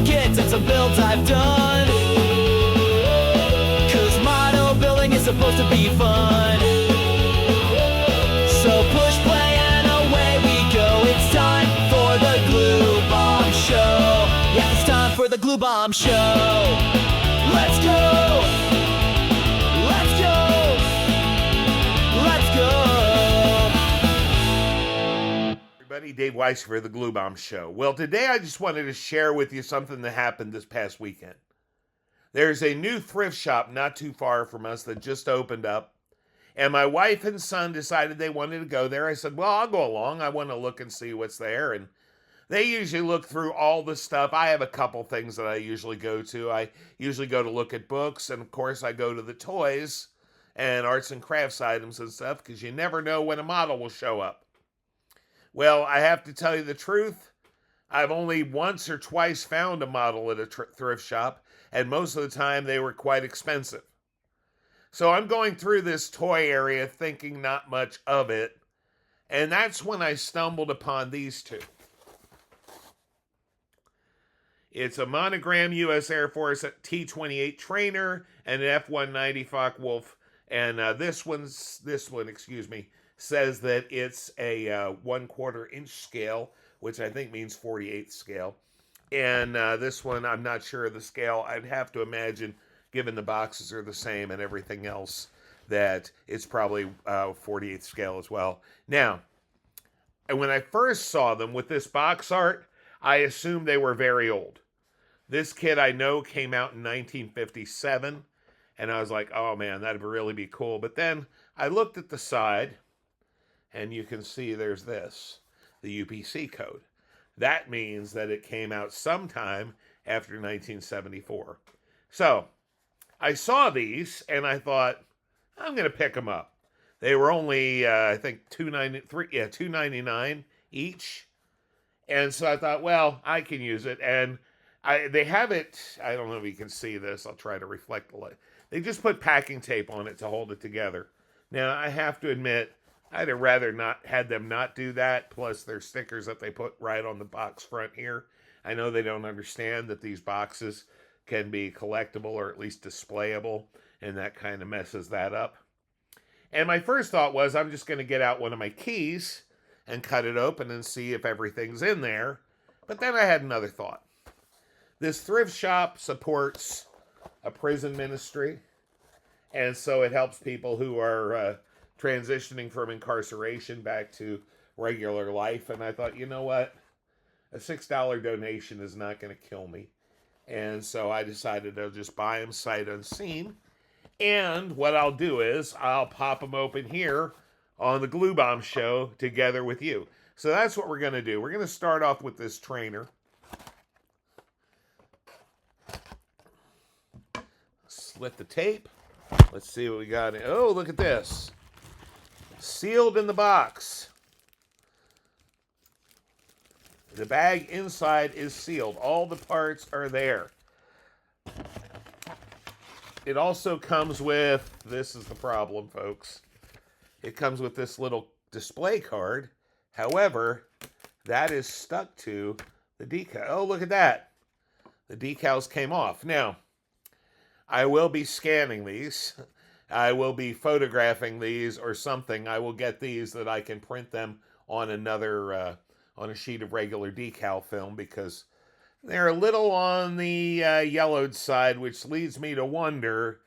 some kits and some builds I've done. Cause mono building is supposed to be fun. So push play and away we go. It's time for the Glue Bomb Show. Yeah, it's time for the Glue Bomb Show. Let's go! Let's go! Let's go! Everybody, Dave Weiss for the Glue Bomb Show. Well, today I just wanted to share with you something that happened this past weekend. There's a new thrift shop not too far from us that just opened up, and my wife and son decided they wanted to go there. I said, well, I'll go along. I want to look and see what's there, and they usually look through all the stuff. I have a couple things that I usually go to. I usually go to look at books, and of course I go to the toys and arts and crafts items and stuff, because you never know when a model will show up. Well, I have to tell you the truth. I've only once or twice found a model at a thrift shop, and most of the time they were quite expensive. So I'm going through this toy area thinking not much of it, and that's when I stumbled upon these two. It's a Monogram U.S. Air Force T-28 trainer and an F-190 Focke-Wulf, and this one, says that it's a 1/4 inch scale, which I think means 48th scale. And this one, I'm not sure of the scale. I'd have to imagine, given the boxes are the same and everything else, that it's probably 48th scale as well. Now, and when I first saw them with this box art, I assumed they were very old. This kit I know came out in 1957, and I was like, oh man, that'd really be cool. But then I looked at the side, and you can see there's this, the UPC code. That means that it came out sometime after 1974. So I saw these, and I thought, I'm going to pick them up. They were only, I think, $2.99 each. And so I thought, well, I can use it. And they have it, I don't know if you can see this. I'll try to reflect the light. They just put packing tape on it to hold it together. Now, I have to admit, I'd have rather not had them not do that. Plus, there's stickers that they put right on the box front here. I know they don't understand that these boxes can be collectible or at least displayable, and that kind of messes that up. And my first thought was, I'm just going to get out one of my keys and cut it open and see if everything's in there. But then I had another thought. This thrift shop supports a prison ministry, and so it helps people who are transitioning from incarceration back to regular life. And I thought, you know what? A $6 donation is not going to kill me. And so I decided I'll just buy them sight unseen. And what I'll do is I'll pop them open here on the Glue Bomb Show together with you. So that's what we're going to do. We're going to start off with this trainer. Slit the tape. Let's see what we got. Oh, look at this. Sealed in the box. The bag inside is sealed. All the parts are there. It also comes with, this is the problem, folks. It comes with this little display card. However, that is stuck to the decal. Oh, look at that. The decals came off. Now, I will be scanning these. I will be photographing these or something. I will get these that I can print them on another, on a sheet of regular decal film, because they're a little on the yellowed side, which leads me to wonder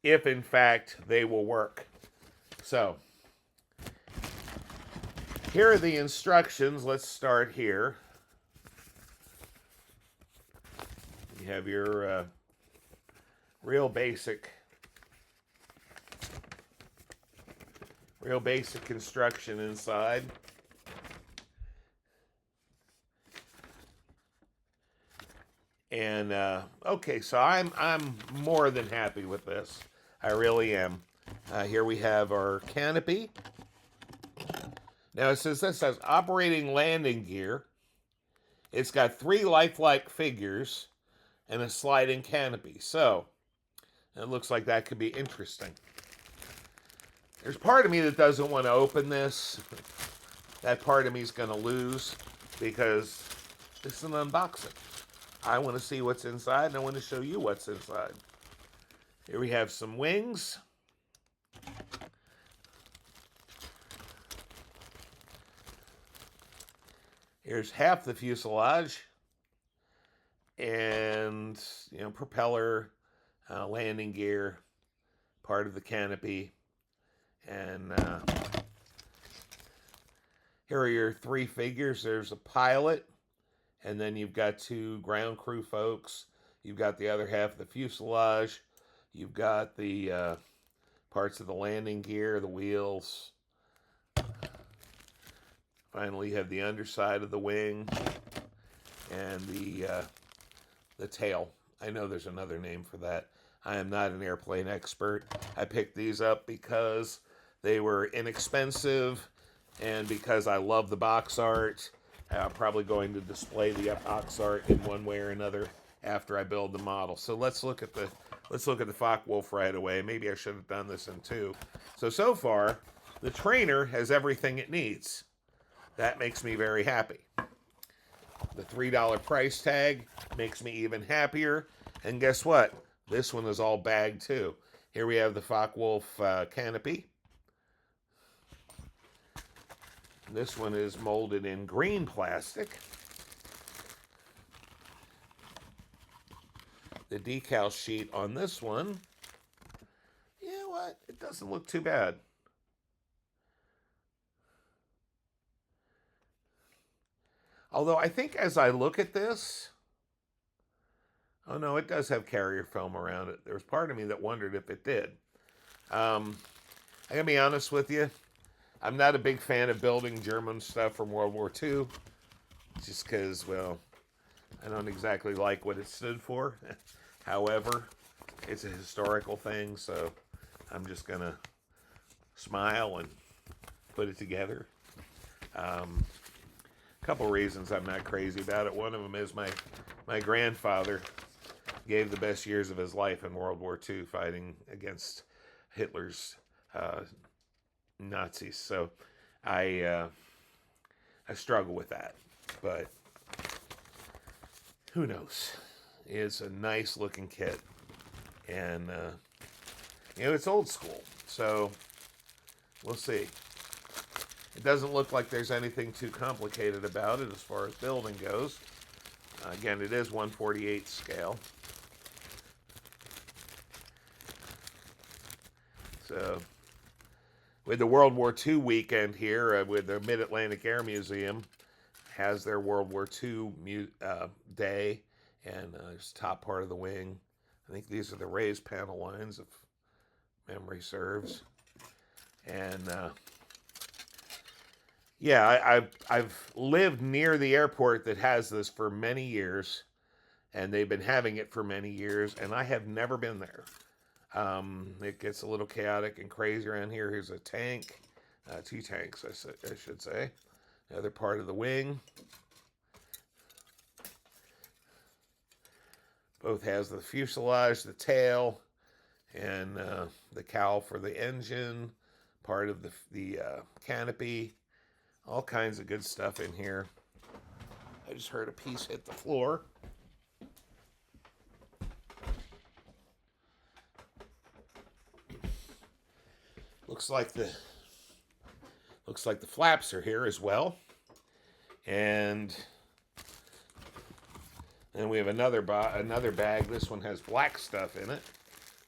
if, in fact, they will work. So, here are the instructions. Let's start here. You have your real basic construction inside. And okay, so I'm more than happy with this. I really am. Here we have our canopy. Now it says this has operating landing gear. It's got 3 lifelike figures and a sliding canopy. So it looks like that could be interesting. There's part of me that doesn't want to open this. That part of me is going to lose because this is an unboxing. I want to see what's inside, and I want to show you what's inside. Here we have some wings. Here's half the fuselage. And, propeller, landing gear, part of the canopy. And here are your three figures. There's a pilot, and then you've got two ground crew folks. You've got the other half of the fuselage. You've got the parts of the landing gear, the wheels. Finally, you have the underside of the wing and the tail. I know there's another name for that. I am not an airplane expert. I picked these up because they were inexpensive and because I love the box art. I'm probably going to display the box art in one way or another after I build the model. So let's look at the Focke-Wulf right away. Maybe I should have done this in two. So far, the trainer has everything it needs. That makes me very happy. The $3 price tag makes me even happier. And guess what? This one is all bagged too. Here we have the Focke-Wulf canopy. This one is molded in green plastic. The decal sheet on this one, you know what? It doesn't look too bad. Although I think as I look at this, oh no, it does have carrier film around it. There was part of me that wondered if it did. I gotta be honest with you, I'm not a big fan of building German stuff from World War II, just because, well, I don't exactly like what it stood for. However, it's a historical thing, so I'm just gonna smile and put it together. Couple reasons I'm not crazy about it. One of them is my grandfather gave the best years of his life in World War II fighting against Hitler's Nazis. So I struggle with that, but who knows? It's a nice looking kit, and it's old school, so we'll see. It doesn't look like there's anything too complicated about it as far as building goes. Again, it is 1/48 scale. So, with the World War II weekend here, with the Mid-Atlantic Air Museum, has their World War II day, and there's the top part of the wing. I think these are the raised panel lines, if memory serves. And yeah, I've lived near the airport that has this for many years, and they've been having it for many years, and I have never been there. It gets a little chaotic and crazy around here. Here's a tank, two tanks, I should say. The other part of the wing. Both has the fuselage, the tail, and the cowl for the engine, part of the canopy. All kinds of good stuff in here. I just heard a piece hit the floor. Looks like the flaps are here as well. And then we have another bag. This one has black stuff in it.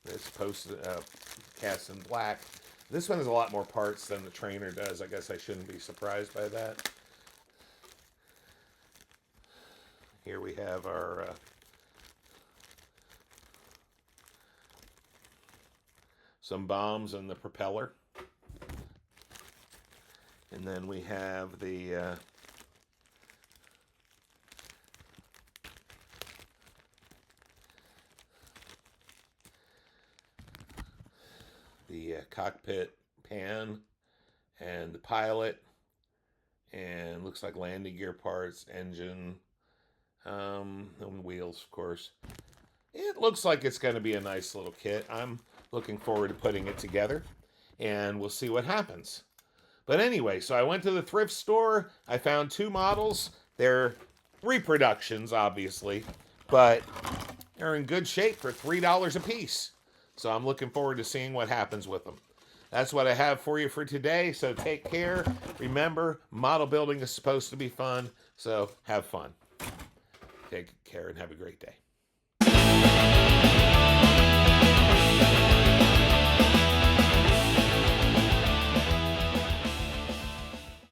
It's supposed to cast in black. This one has a lot more parts than the trainer does. I guess I shouldn't be surprised by that. Here we have our some bombs and the propeller. And then we have the cockpit pan and the pilot, and looks like landing gear parts, engine, and wheels, of course. It looks like it's going to be a nice little kit. I'm looking forward to putting it together, and we'll see what happens. But anyway, so I went to the thrift store. I found two models. They're reproductions, obviously, but they're in good shape for $3 a piece. So I'm looking forward to seeing what happens with them. That's what I have for you for today. So take care. Remember, model building is supposed to be fun. So have fun. Take care and have a great day.